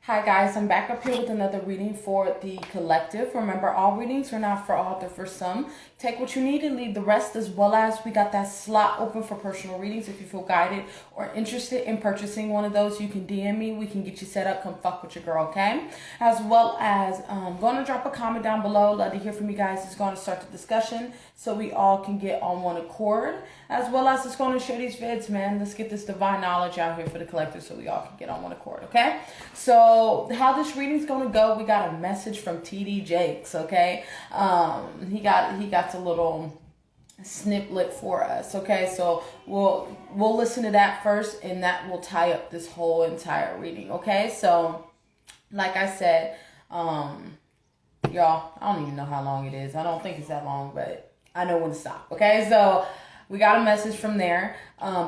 Hi guys, I'm back up here with another reading for the collective. Remember, all readings are not for all, they're for some. Take what you need and leave the rest, as well as we got that slot open for personal readings. If you feel guided or interested in purchasing one of those, you can DM me. We can get you set up. Come fuck with your girl, okay? As well as going to drop a comment down below. Love to hear from you guys. It's going to start the discussion so we all can get on one accord. As well as it's going to share these vids, man. Let's get this divine knowledge out here for the collective so we all can get on one accord, okay? So how this reading's going to go, we got a message from TD Jakes, okay? He got a little sniplet for us, okay? So we'll listen to that first, and that will tie up this whole entire reading, okay? So like I said, y'all, I don't even know how long it is. I don't think it's that long, but I know when to stop, okay? So we got a message from there.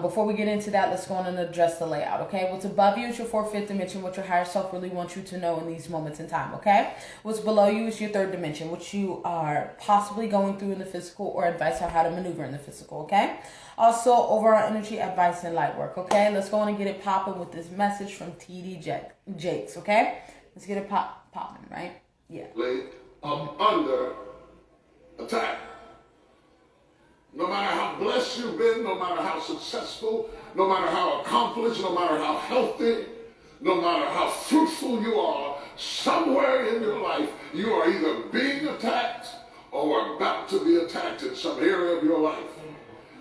Before we get into that, let's go on and address the layout, okay? What's above you is your fourth, fifth dimension, what your higher self really wants you to know in these moments in time, okay? What's below you is your third dimension, which you are possibly going through in the physical, or advice on how to maneuver in the physical, okay? Also, overall energy, advice, and light work, okay? Let's go on and get it popping with this message from TD Jakes, okay? Let's get it popping, right? Yeah. Under attack. No matter how blessed you've been, no matter how successful, no matter how accomplished, no matter how healthy, no matter how fruitful you are, somewhere in your life, you are either being attacked or about to be attacked in some area of your life.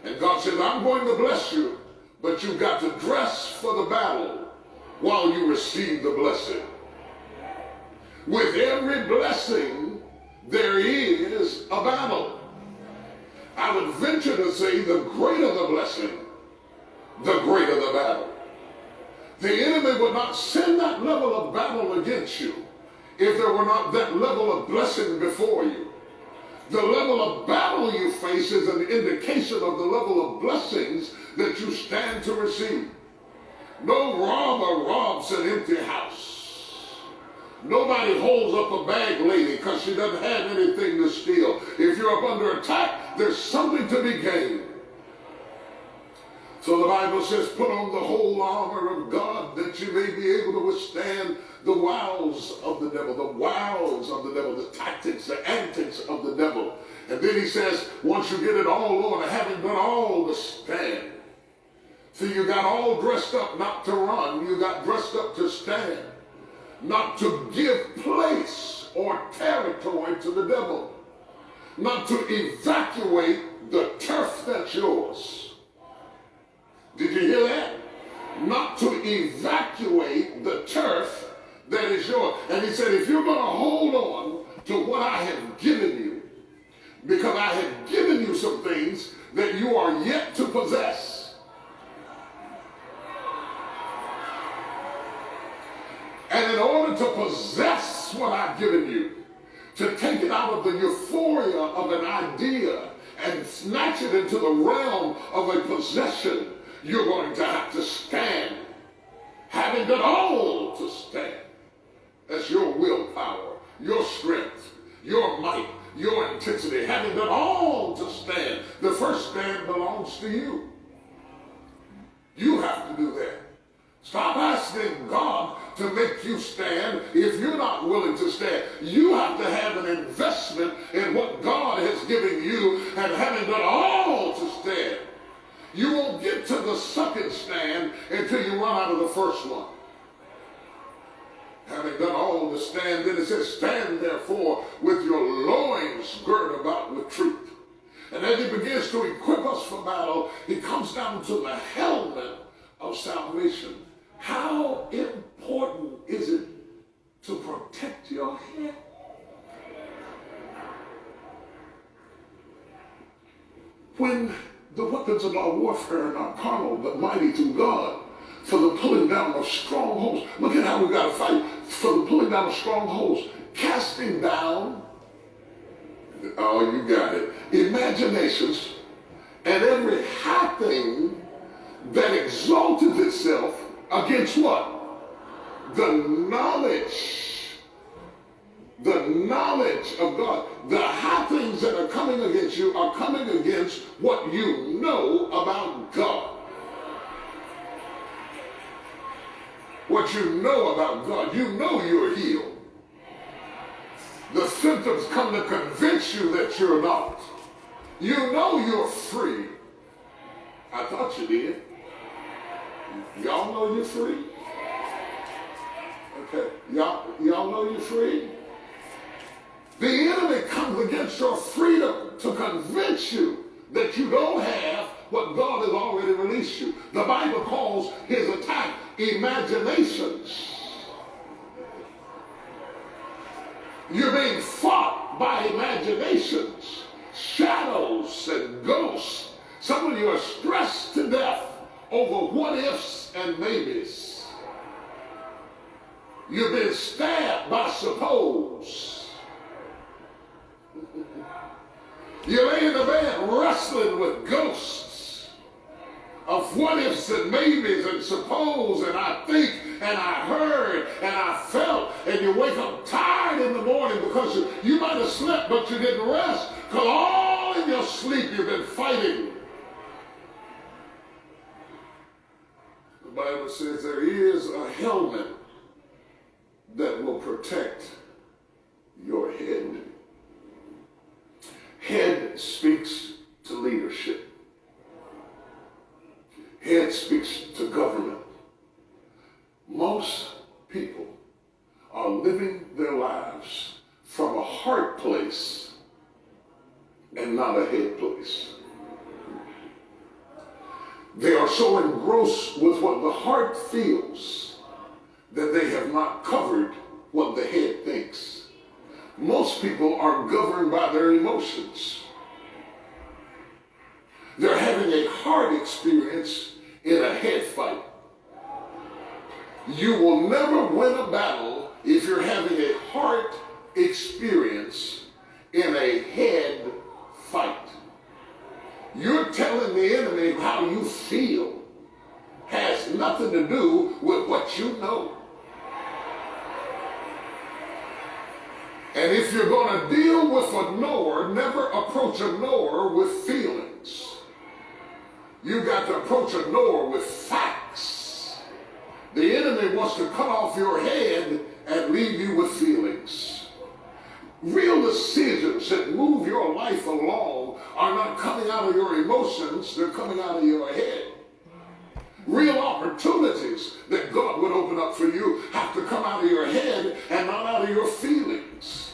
And God says, I'm going to bless you, but you've got to dress for the battle while you receive the blessing. With every blessing, there is a battle. I would venture to say the greater the blessing, the greater the battle. The enemy would not send that level of battle against you if there were not that level of blessing before you. The level of battle you face is an indication of the level of blessings that you stand to receive. No robber robs an empty house. Nobody holds up a bag lady because she doesn't have anything to steal. If you're up under attack, there's something to be gained. So the Bible says, put on the whole armor of God that you may be able to withstand the wiles of the devil, the tactics, the antics of the devil. And then he says, once you get it all on, having done all to stand. So you got all dressed up not to run, you got dressed up to stand. Not to give place or territory to the devil. Not to evacuate the turf that's yours. Did you hear that? Not to evacuate the turf that is yours. And he said, if you're going to hold on to what I have given you, because I have given you some things that you are yet to possess. And in order to possess what I've given you, to take it out of the euphoria of an idea and snatch it into the realm of a possession, you're going to have to stand. Having done all to stand. That's your willpower, your strength, your might, your intensity. Having done all to stand, the first stand belongs to you. You have to do that. Stop asking God to make you stand if you're not willing to stand. You have to have an investment in what God has given you, and having done all to stand. You won't get to the second stand until you run out of the first one. Having done all to stand, then it says, stand therefore with your loins girt about with truth. And as he begins to equip us for battle, he comes down to the helmet of salvation. How important is it to protect your head? When the weapons of our warfare are not carnal, but mighty through God, for the pulling down of strongholds. Look at how we got to fight. For the pulling down of strongholds, casting down, oh, you got it, imaginations, and every high thing that exalted itself against what? The knowledge of God. The high things that are coming against you are coming against what you know about God. what you know about God. You know you're healed. The symptoms come to convince you that you're not. You know you're free. I thought you did. Y'all know you're free? Okay. Y'all know you're free? The enemy comes against your freedom to convince you that you don't have what God has already released you. The Bible calls his attack imaginations. You're being fought by imaginations, shadows and ghosts. Some of you are stressed to death over what ifs and maybes. You've been stabbed by suppose. You lay in the bed wrestling with ghosts of what ifs and maybes and suppose and I think and I heard and I felt, and you wake up tired in the morning because you might have slept but you didn't rest, because all in your sleep you've been fighting. The Bible says there is a helmet that will protect your head. Head speaks to leadership. Head speaks to government. Most people are living their lives from a heart place and not a head place. They are so engrossed with what the heart feels that they have not covered what the head thinks. Most people are governed by their emotions. They're having a heart experience in a head fight. You will never win a battle if you're having a heart experience in a head fight. You're telling the enemy how you feel has nothing to do with what you know. And if you're going to deal with a knower, never approach a knower with feelings. You got to approach a knower with facts. The enemy wants to cut off your head and leave you with feelings. Real decisions that move your life along are not coming out of your emotions, they're coming out of your head. Real opportunities that God would open up for you have to come out of your head and not out of your feelings.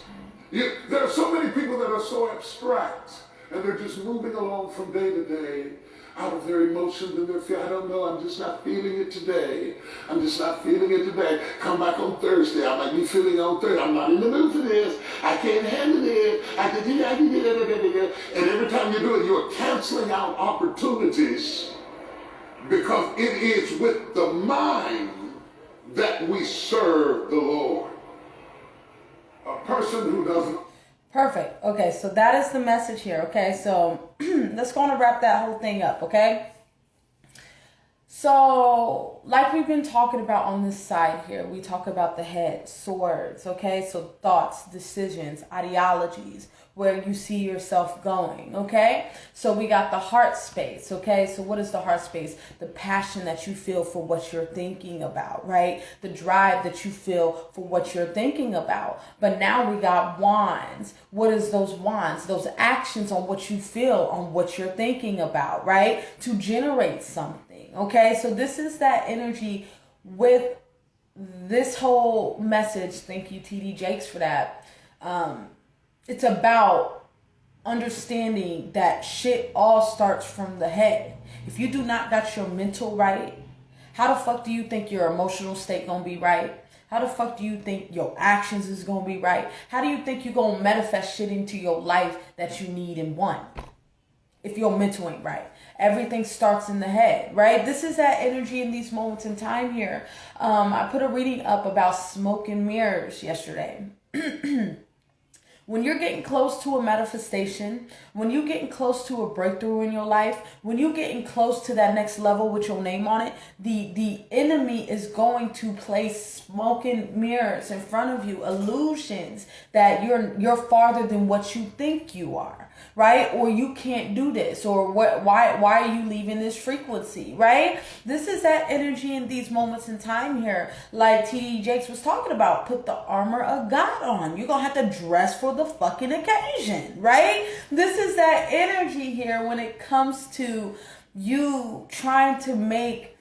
There are so many people that are so abstract and they're just moving along from day to day out of their emotions and their feelings. I don't know, I'm just not feeling it today. I'm just not feeling it today. Come back on Thursday. I might be feeling on Thursday. I'm not in the mood for this. I can't handle it. And every time you do it, you're canceling out opportunities because it is with the mind that we serve the Lord. A person who doesn't. Perfect. Okay, so that is the message here. Okay, so let's go on and wrap that whole thing up, okay? So, like we've been talking about on this side here, we talk about the head, swords, okay? So thoughts, decisions, ideologies, where you see yourself going, okay? So we got the heart space, okay? So what is the heart space? The passion that you feel for what you're thinking about, right? The drive that you feel for what you're thinking about. But now we got wands. What is those wands? Those actions on what you feel, on what you're thinking about, right? To generate something. Okay, so this is that energy with this whole message. Thank you, TD Jakes, for that. It's about understanding that shit all starts from the head. If you do not got your mental right, how the fuck do you think your emotional state gonna be right? How the fuck do you think your actions is gonna be right? How do you think you're gonna manifest shit into your life that you need and want? If your mental ain't right. Everything starts in the head, right? This is that energy in these moments in time here. I put a reading up about smoke and mirrors yesterday. When you're getting close to a manifestation, when you're getting close to a breakthrough in your life, when you're getting close to that next level with your name on it, the enemy is going to place smoke and mirrors in front of you, illusions that you're farther than what you think you are. right? Or you can't do this, or why are you leaving this frequency, right? This is that energy in these moments in time here. Like T.D. Jakes was talking about, put the armor of God on. You're going to have to dress for the fucking occasion, right? This is that energy here when it comes to you trying to make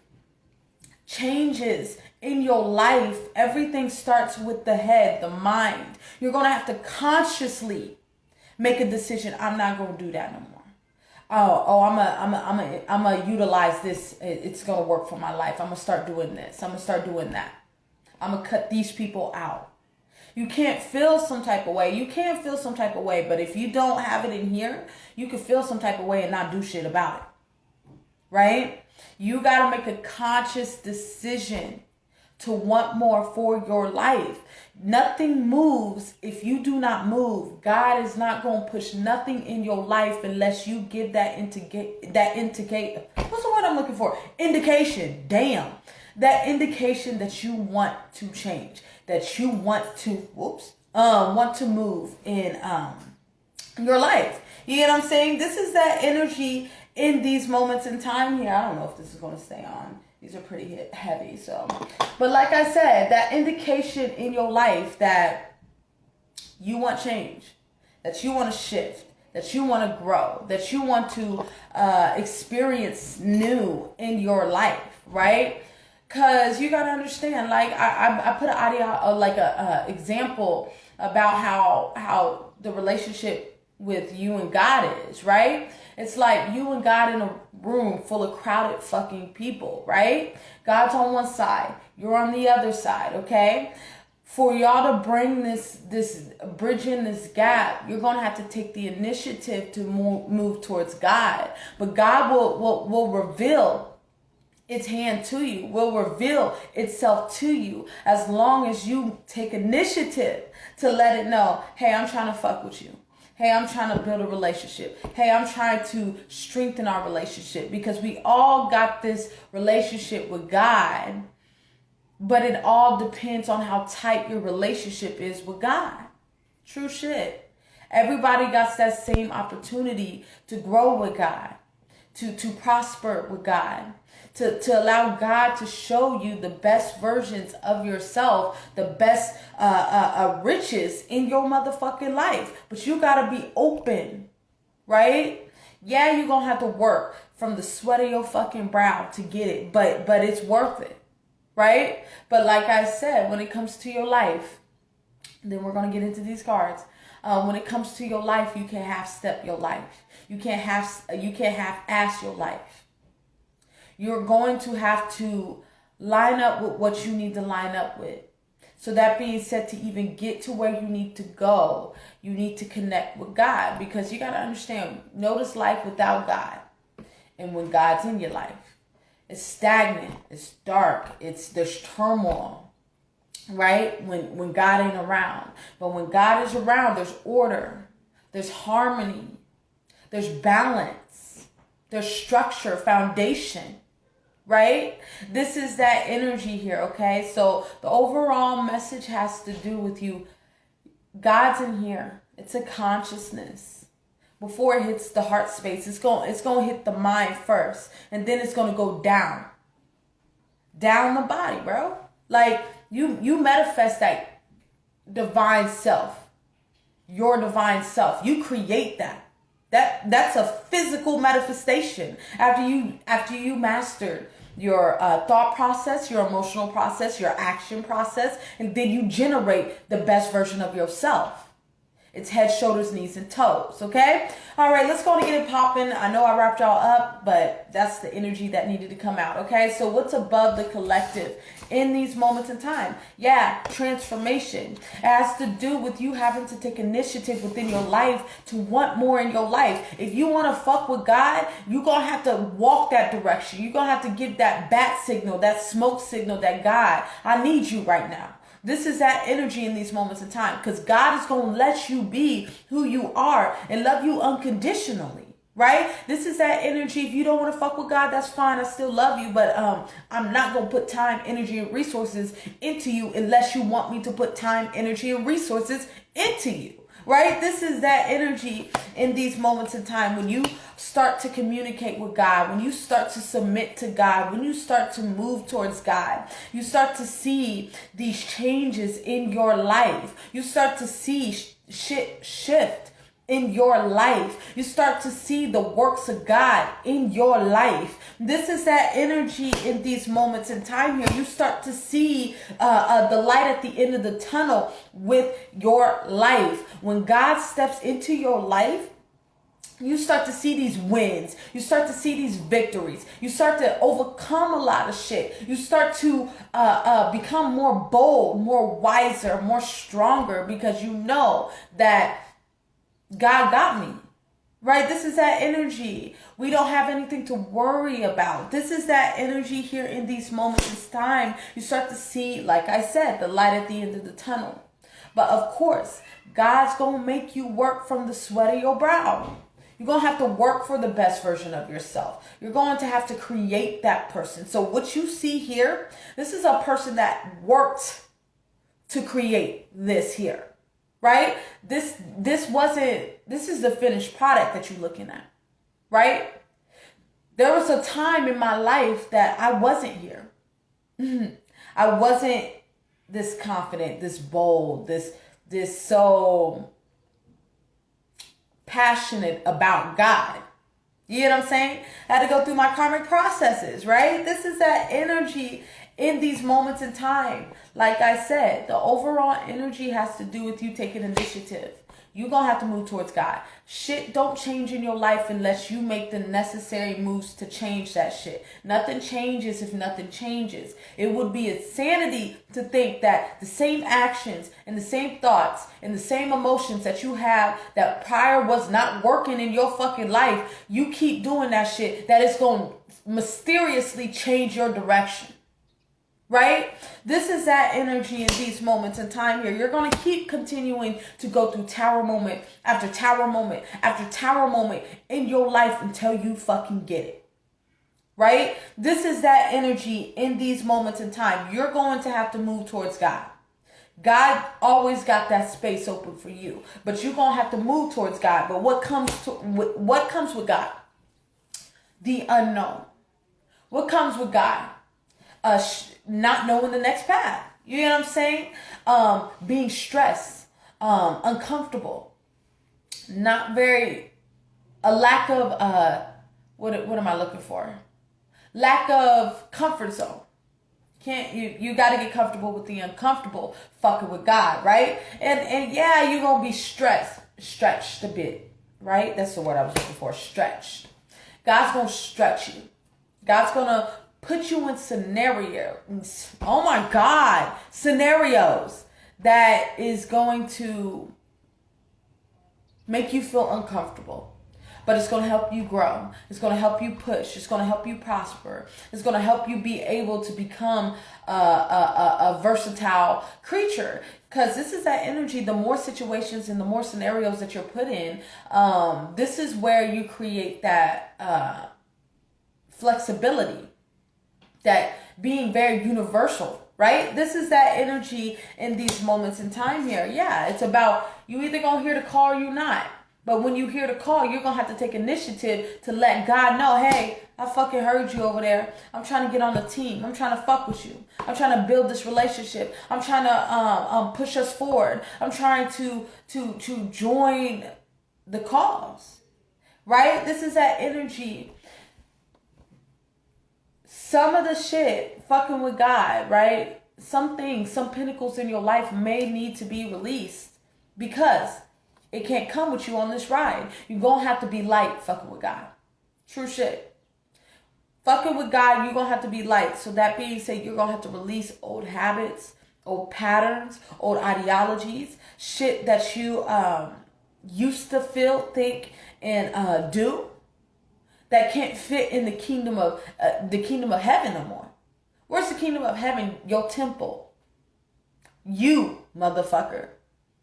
changes in your life. Everything starts with the head, the mind. You're going to have to consciously make a decision. I'm not going to do that no more. I'm gonna utilize this. It's going to work for my life. I'm going to start doing this. I'm going to start doing that. I'm going to cut these people out. You can't feel some type of way. You can feel some type of way, but if you don't have it in here, you can feel some type of way and not do shit about it. Right? You got to make a conscious decision to want more for your life. Nothing moves if you do not move. God is not going to push nothing in your life unless you give that indicate. What's the word I'm looking for? Indication. Damn. That indication that you want to change, that you want to move in your life. You know what I'm saying? This is that energy in these moments in time here. I don't know if this is going to stay on. These are pretty heavy. But like I said, that indication in your life that you want change, that you want to shift, that you want to grow, that you want to experience new in your life, right? Because you got to understand, like I put an audio, like a example about how the relationship with you and God is, right? It's like you and God in a room full of crowded fucking people, right? God's on one side, you're on the other side, okay? For y'all to bring this bridge in this gap, you're going to have to take the initiative to move towards God. But God will reveal its hand to you, will reveal itself to you as long as you take initiative to let it know, hey, I'm trying to fuck with you. Hey, I'm trying to build a relationship. Hey, I'm trying to strengthen our relationship, because we all got this relationship with God, but it all depends on how tight your relationship is with God. True shit. Everybody got that same opportunity to grow with God, to prosper with God, to allow God to show you the best versions of yourself, the best riches in your motherfucking life. But you gotta be open, right? Yeah, you're gonna have to work from the sweat of your fucking brow to get it, but it's worth it, right? But like I said, when it comes to your life, then we're gonna get into these cards. When it comes to your life, you can't half-step your life. You can't half-ass your life. You're going to have to line up with what you need to line up with. So that being said, to even get to where you need to go, you need to connect with God, because you got to understand, notice life without God. And when God's in your life, it's stagnant, it's dark, there's turmoil, right? When God ain't around. But when God is around, there's order, there's harmony, there's balance, there's structure, foundation. Right? This is that energy here, okay? So the overall message has to do with you. God's in here. It's a consciousness. Before it hits the heart space, it's going to hit the mind first, and then it's going to go down the body, bro. Like you manifest that divine self, your divine self. You create that. That's a physical manifestation after you mastered your thought process, your emotional process, your action process, and then you generate the best version of yourself. It's head, shoulders, knees, and toes, okay? All right, let's go and get it popping. I know I wrapped y'all up, but that's the energy that needed to come out, okay? So what's above the collective in these moments in time? Yeah, transformation. It has to do with you having to take initiative within your life to want more in your life. If you want to fuck with God, you're going to have to walk that direction. You're going to have to give that bat signal, that smoke signal, that God, I need you right now. This is that energy in these moments in time, because God is going to let you be who you are and love you unconditionally, right? This is that energy. If you don't want to fuck with God, that's fine. I still love you, but I'm not going to put time, energy, and resources into you unless you want me to put time, energy, and resources into you. right? This is that energy in these moments in time when you start to communicate with God, when you start to submit to God, when you start to move towards God, you start to see these changes in your life. You start to see shit shift in your life. You start to see the works of God in your life. This is that energy in these moments in time here. You start to see the light at the end of the tunnel with your life. When God steps into your life, you start to see these wins. You start to see these victories. You start to overcome a lot of shit. You start to become more bold, more wiser, more stronger, because you know that God got me, right? This is that energy. We don't have anything to worry about. This is that energy here in these moments in time. You start to see, like I said, the light at the end of the tunnel. But of course, God's going to make you work from the sweat of your brow. You're going to have to work for the best version of yourself. You're going to have to create that person. So what you see here, this is a person that worked to create this here. Right? This is the finished product that you're looking at. Right? There was a time in my life that I wasn't here. I wasn't this confident, this bold, this so passionate about God. You know what I'm saying? I had to go through my karmic processes, right? This is that energy in these moments in time. Like I said, the overall energy has to do with you taking initiative. You're going to have to move towards God. Shit don't change in your life unless you make the necessary moves to change that shit. Nothing changes if nothing changes. It would be insanity to think that the same actions and the same thoughts and the same emotions that you have that prior was not working in your fucking life, you keep doing that shit, that it's going to mysteriously change your direction. Right? This is that energy in these moments in time here. You're going to keep continuing to go through tower moment after tower moment after tower moment in your life until you fucking get it. Right? This is that energy in these moments in time. You're going to have to move towards God. God always got that space open for you, but you're going to have to move towards God. But what comes with God? The unknown. What comes with God? Not knowing the next path. You know what I'm saying? Being stressed, uncomfortable, a lack of, what am I looking for? Lack of comfort zone. You got to get comfortable with the uncomfortable, fucking with God, right? And yeah, you're going to be stretched a bit, right? That's the word I was looking for, stretched. God's going to stretch you. God's going to put you in scenarios. Oh my God. Scenarios that is going to make you feel uncomfortable. But it's going to help you grow. It's going to help you push. It's going to help you prosper. It's going to help you be able to become a versatile creature. Because this is that energy. The more situations and the more scenarios that you're put in, this is where you create that flexibility. That being very universal, right? This is that energy in these moments in time here. Yeah, it's about you either going to hear the call or you not. But when you hear the call, you're going to have to take initiative to let God know, hey, I fucking heard you over there. I'm trying to get on the team. I'm trying to fuck with you. I'm trying to build this relationship. I'm trying to push us forward. I'm trying to join the cause, right? This is that energy. Some of the shit, fucking with God, right? Some things, some pinnacles in your life may need to be released because it can't come with you on this ride. You're going to have to be light fucking with God. True shit. Fucking with God, you're going to have to be light. So that being said, you're going to have to release old habits, old patterns, old ideologies, shit that you used to feel, think, and do. That can't fit in the kingdom of heaven no more. Where's the kingdom of heaven? Your temple. You, motherfucker.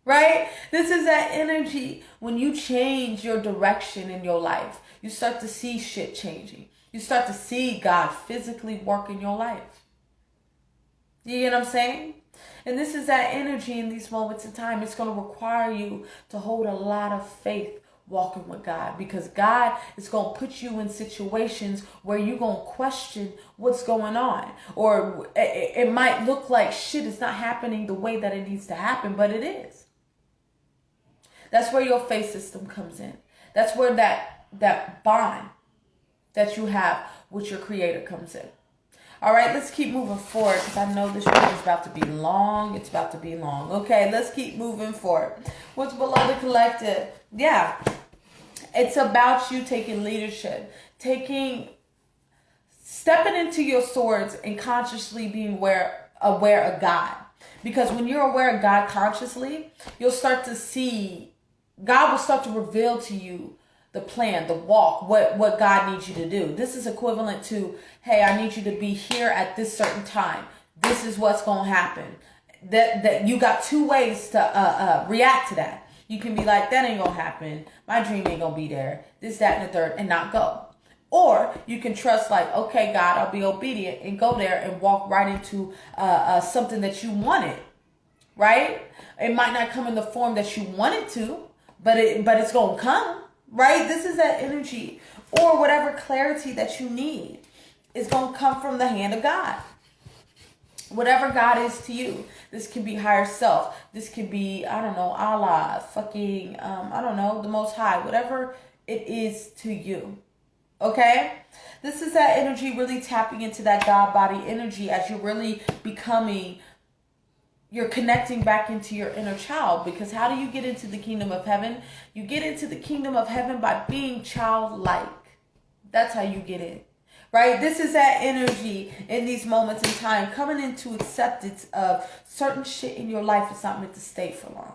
Right? This is that energy. When you change your direction in your life, you start to see shit changing. You start to see God physically work in your life. You get what I'm saying? And this is that energy in these moments in time. It's going to require you to hold a lot of faith walking with God, because God is going to put you in situations where you're going to question what's going on. Or it might look like shit is not happening the way that it needs to happen, but it is. That's where your faith system comes in. That's where that bond that you have with your creator comes in. All right, let's keep moving forward, because I know this reading is about to be long. It's about to be long. Okay, let's keep moving forward. What's below the collective? Yeah, it's about you taking leadership, stepping into your swords and consciously being aware of God. Because when you're aware of God consciously, you'll start to see, God will start to reveal to you the plan, the walk, what God needs you to do. This is equivalent to, hey, I need you to be here at this certain time. This is what's going to happen. That you got two ways to react to that. You can be like, that ain't going to happen. My dream ain't going to be there. This, that, and the third, and not go. Or you can trust like, okay, God, I'll be obedient and go there and walk right into something that you wanted, right? It might not come in the form that you wanted to, but it's going to come. Right? This is that energy, or whatever clarity that you need is going to come from the hand of God. Whatever God is to you. This can be higher self. This could be, I don't know, Allah, fucking, I don't know, the Most High. Whatever it is to you. Okay? This is that energy really tapping into that God body energy as you're really you're connecting back into your inner child. Because how do you get into the kingdom of heaven? You get into the kingdom of heaven by being childlike. That's how you get in. Right? This is that energy in these moments in time, coming into acceptance of certain shit in your life is not meant to stay for long.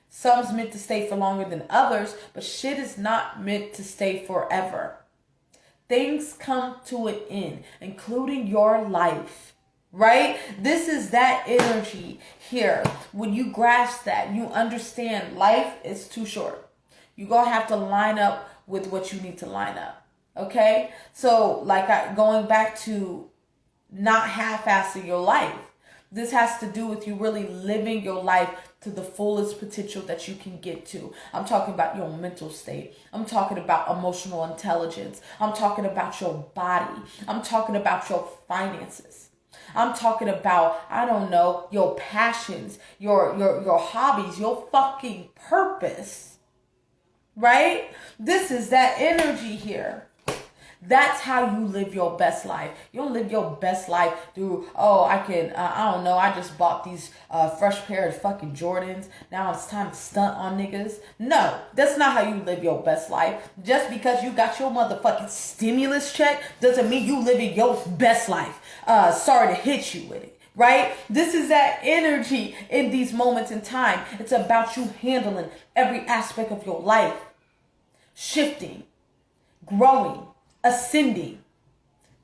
Some's meant to stay for longer than others, but shit is not meant to stay forever. Things come to an end, including your life. Right? This is that energy here. When you grasp that, you understand life is too short. You're going to have to line up with what you need to line up. Okay? So going back to not half-assing your life. This has to do with you really living your life to the fullest potential that you can get to. I'm talking about your mental state. I'm talking about emotional intelligence. I'm talking about your body. I'm talking about your finances. I'm talking about, I don't know, your passions, your hobbies, your fucking purpose. Right? This is that energy here. That's how you live your best life. You don't live your best life through, I don't know, I just bought these fresh pair of fucking Jordans. Now it's time to stunt on niggas. No, that's not how you live your best life. Just because you got your motherfucking stimulus check doesn't mean you living your best life. Sorry to hit you with it. Right? This is that energy in these moments in time. It's about you handling every aspect of your life. Shifting, growing, ascending.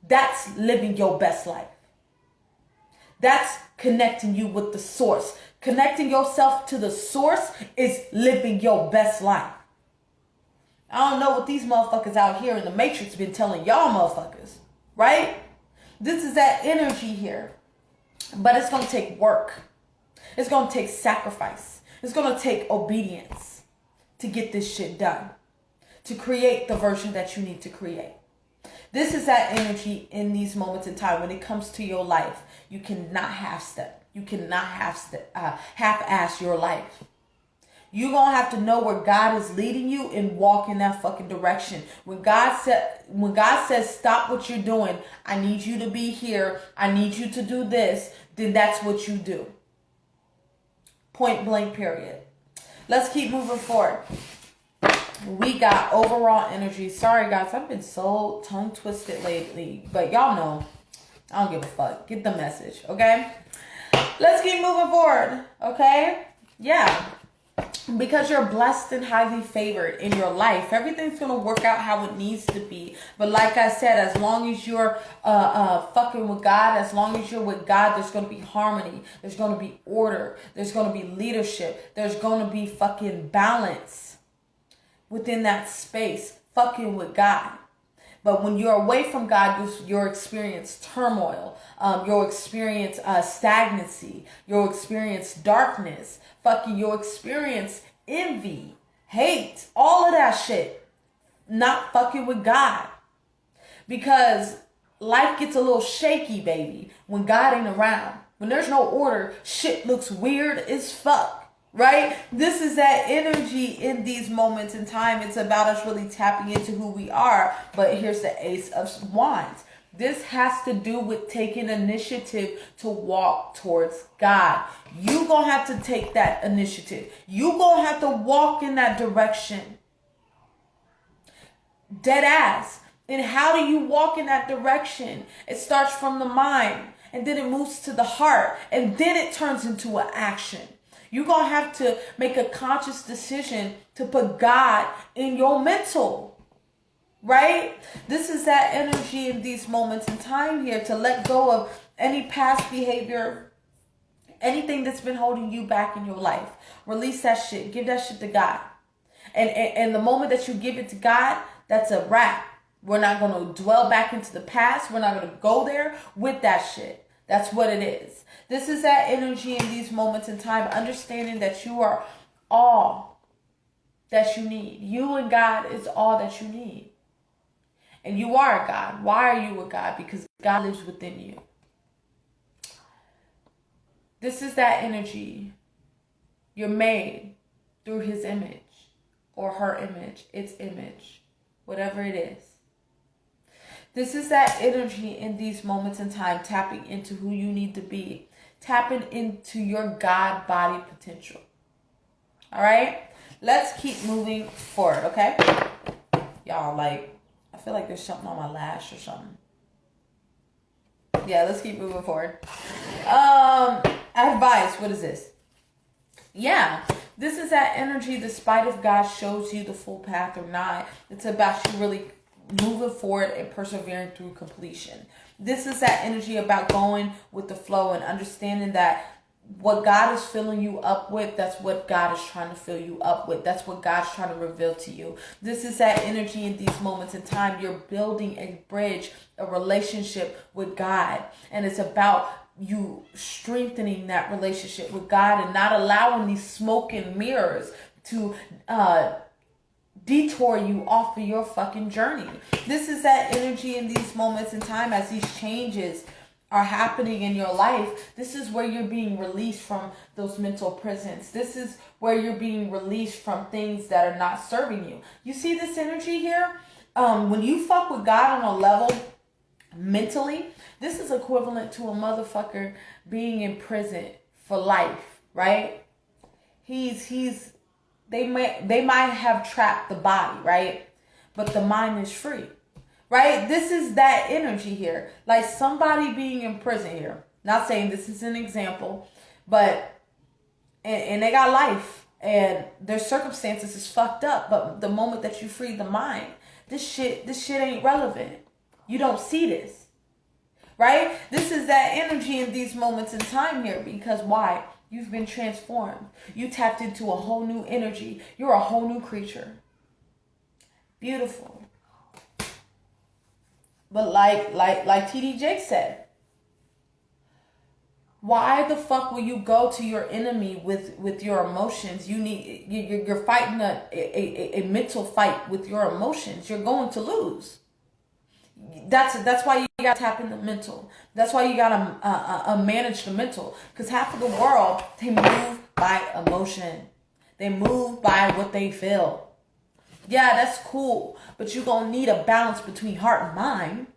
That's living your best life. That's connecting you with the source. Connecting yourself to the source is living your best life. I don't know what these motherfuckers out here in the Matrix been telling y'all motherfuckers. Right? This is that energy here. But it's going to take work. It's going to take sacrifice. It's going to take obedience to get this shit done. To create the version that you need to create. This is that energy in these moments in time. When it comes to your life, you cannot half-step. You cannot half-ass your life. You're going to have to know where God is leading you and walk in that fucking direction. When God says, stop what you're doing, I need you to be here, I need you to do this, then that's what you do. Point blank, period. Let's keep moving forward. We got overall energy. Sorry, guys. I've been so tongue twisted lately. But y'all know. I don't give a fuck. Get the message. Okay? Let's keep moving forward. Okay? Yeah. Because you're blessed and highly favored in your life. Everything's going to work out how it needs to be. But like I said, as long as you're fucking with God, as long as you're with God, there's going to be harmony. There's going to be order. There's going to be leadership. There's going to be fucking balance. Within that space, fucking with God. But when you're away from God, you'll experience turmoil. You'll experience stagnancy. You'll experience darkness. You'll experience envy, hate, all of that shit. Not fucking with God. Because life gets a little shaky, baby, when God ain't around. When there's no order, shit looks weird as fuck. Right? This is that energy in these moments in time. It's about us really tapping into who we are. But here's the Ace of Wands. This has to do with taking initiative to walk towards God. You gonna have to take that initiative. You gonna have to walk in that direction. Dead ass. And how do you walk in that direction? It starts from the mind, and then it moves to the heart, and then it turns into an action. You're going to have to make a conscious decision to put God in your mental, right? This is that energy in these moments in time here, to let go of any past behavior, anything that's been holding you back in your life. Release that shit. Give that shit to God. And the moment that you give it to God, that's a wrap. We're not going to dwell back into the past. We're not going to go there with that shit. That's what it is. This is that energy in these moments in time, understanding that you are all that you need. You and God is all that you need. And you are a God. Why are you a God? Because God lives within you. This is that energy. You're made through his image or her image, its image, whatever it is. This is that energy in these moments in time, tapping into who you need to be, tapping into your God body potential. All right, let's keep moving forward, okay? Y'all, I feel like there's something on my lash or something. Yeah, let's keep moving forward. Advice, what is this? Yeah, this is that energy, despite if God shows you the full path or not. It's about you really moving forward and persevering through completion. This is that energy about going with the flow and understanding that what God is filling you up with, that's what God is trying to fill you up with. That's what God's trying to reveal to you. This is that energy in these moments in time. You're building a bridge, a relationship with God. And it's about you strengthening that relationship with God and not allowing these smoke and mirrors to detour you off of your fucking journey. This is that energy in these moments in time as these changes are happening in your life. This is where you're being released from those mental prisons. This is where you're being released from things that are not serving you. You see this energy here? When you fuck with God on a level mentally, this is equivalent to a motherfucker being in prison for life, right? They might have trapped the body, right? But the mind is free, right? This is that energy here. Like somebody being in prison here. Not saying this is an example, but, and they got life and their circumstances is fucked up. But the moment that you free the mind, this shit ain't relevant. You don't see this, right? This is that energy in these moments in time here. Because why? You've been transformed. You tapped into a whole new energy. You're a whole new creature. Beautiful. But like TD Jake said, why the fuck will you go to your enemy with your emotions? You're fighting a mental fight with your emotions. You're going to lose. That's why you gotta tap in the mental. That's why you gotta manage the mental. Because half of the world, they move by emotion. They move by what they feel. Yeah, that's cool. But you're gonna need a balance between heart and mind.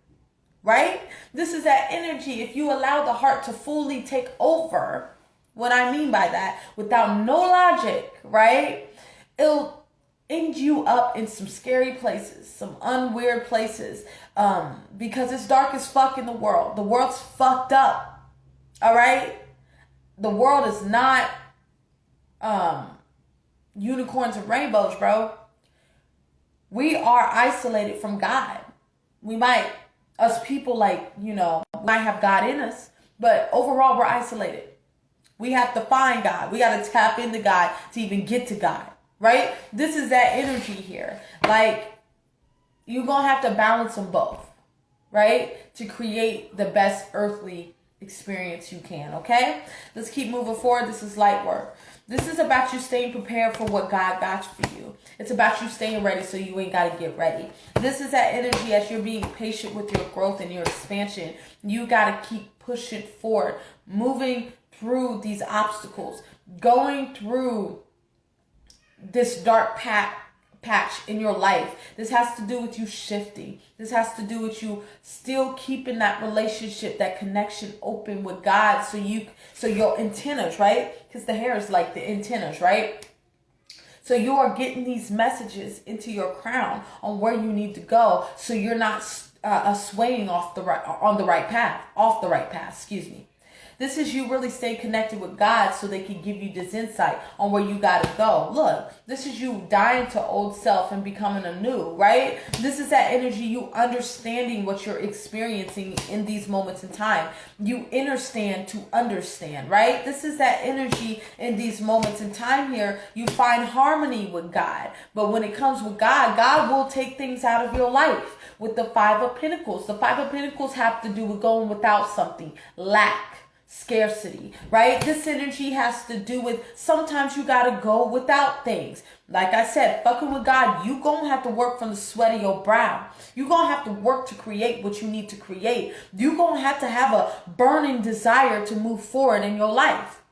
Right? This is that energy. If you allow the heart to fully take over, what I mean by that, without no logic, right? It'll end you up in some scary places, some unweird places, because it's dark as fuck in the world. The world's fucked up, all right? The world is not unicorns and rainbows, bro. We are isolated from God. Us people might have God in us, but overall we're isolated. We have to find God. We got to tap into God to even get to God. Right? This is that energy here. Like, you're going to have to balance them both, right? To create the best earthly experience you can, okay? Let's keep moving forward. This is light work. This is about you staying prepared for what God got for you. It's about you staying ready so you ain't got to get ready. This is that energy as you're being patient with your growth and your expansion. You got to keep pushing forward, moving through these obstacles, going through this dark patch in your life. This has to do with you shifting. This has to do with you still keeping that relationship, that connection open with God, so your antennas, right? Because the hair is like the antennas, right? So you are getting these messages into your crown on where you need to go, so you're not swaying off the right path. Excuse me. This is you really staying connected with God so they can give you this insight on where you got to go. Look, this is you dying to old self and becoming a new, right? This is that energy, you understanding what you're experiencing in these moments in time. You understand to understand, right? This is that energy in these moments in time here. You find harmony with God. But when it comes with God, God will take things out of your life. With the Five of Pentacles. The Five of Pentacles have to do with going without something. Lack. Scarcity, right? This energy has to do with sometimes you got to go without things. Like I said, fucking with God, you going to have to work from the sweat of your brow. You going to have to work to create what you need to create. You going to have a burning desire to move forward in your life.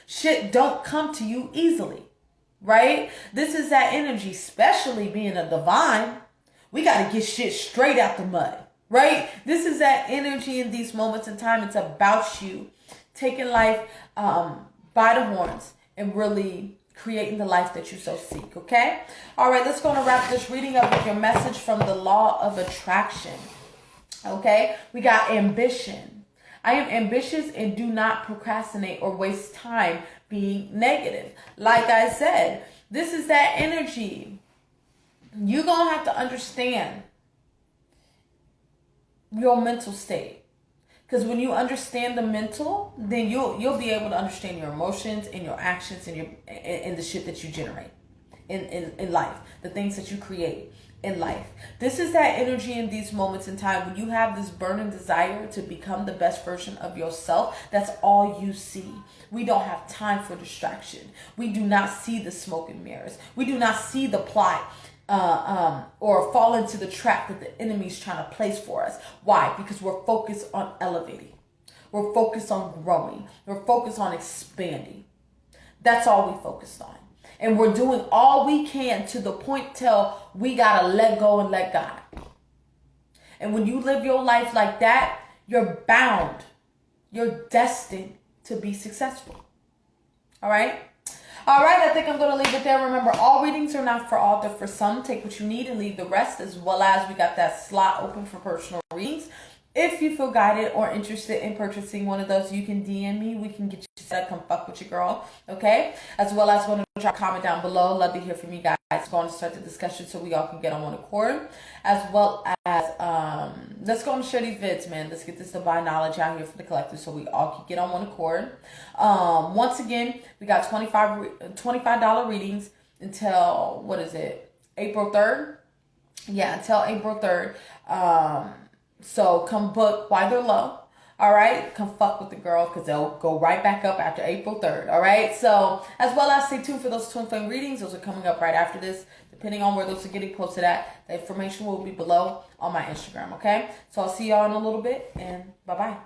Shit don't come to you easily, right? This is that energy, especially being a divine. We got to get shit straight out the mud. Right? This is that energy in these moments in time. It's about you taking life by the horns and really creating the life that you so seek. Okay? All right, let's go and wrap this reading up with your message from the law of attraction. Okay? We got ambition. I am ambitious and do not procrastinate or waste time being negative. Like I said, this is that energy. You're going to have to understand your mental state, because when you understand the mental, then you'll be able to understand your emotions and your actions and the shit that you generate in life, the things that you create in life. This is that energy in these moments in time when you have this burning desire to become the best version of yourself. That's all you see. We don't have time for distraction. We do not see the smoke and mirrors. We do not see the plot or fall into the trap that the enemy's trying to place for us. Why? Because we're focused on elevating. We're focused on growing. We're focused on expanding. That's all we focused on. And we're doing all we can to the point till we gotta let go and let God. And when you live your life like that, you're bound. You're destined to be successful. All right? All right, I think I'm going to leave it there. Remember, all readings are not for all. They're for some. Take what you need and leave the rest, as well as we got that slot open for personal readings. If you feel guided or interested in purchasing one of those, you can DM me. We can get you set. Come fuck with your girl, okay? As well as going to drop a comment down below. Love to hear from you guys. Going to start the discussion so we all can get on one accord. As well as, let's go and share these vids, man. Let's get this divine knowledge out here for the collective so we all can get on one accord. Once again, we got $25 readings until, April 3rd? Yeah, until April 3rd. So come book while they're low. All right, come fuck with the girl because they'll go right back up after April 3rd. All right, so as well as stay tuned for those twin flame readings. Those are coming up right after this. Depending on where those are getting posted at, the information will be below on my Instagram. Okay, so I'll see y'all in a little bit, and bye-bye.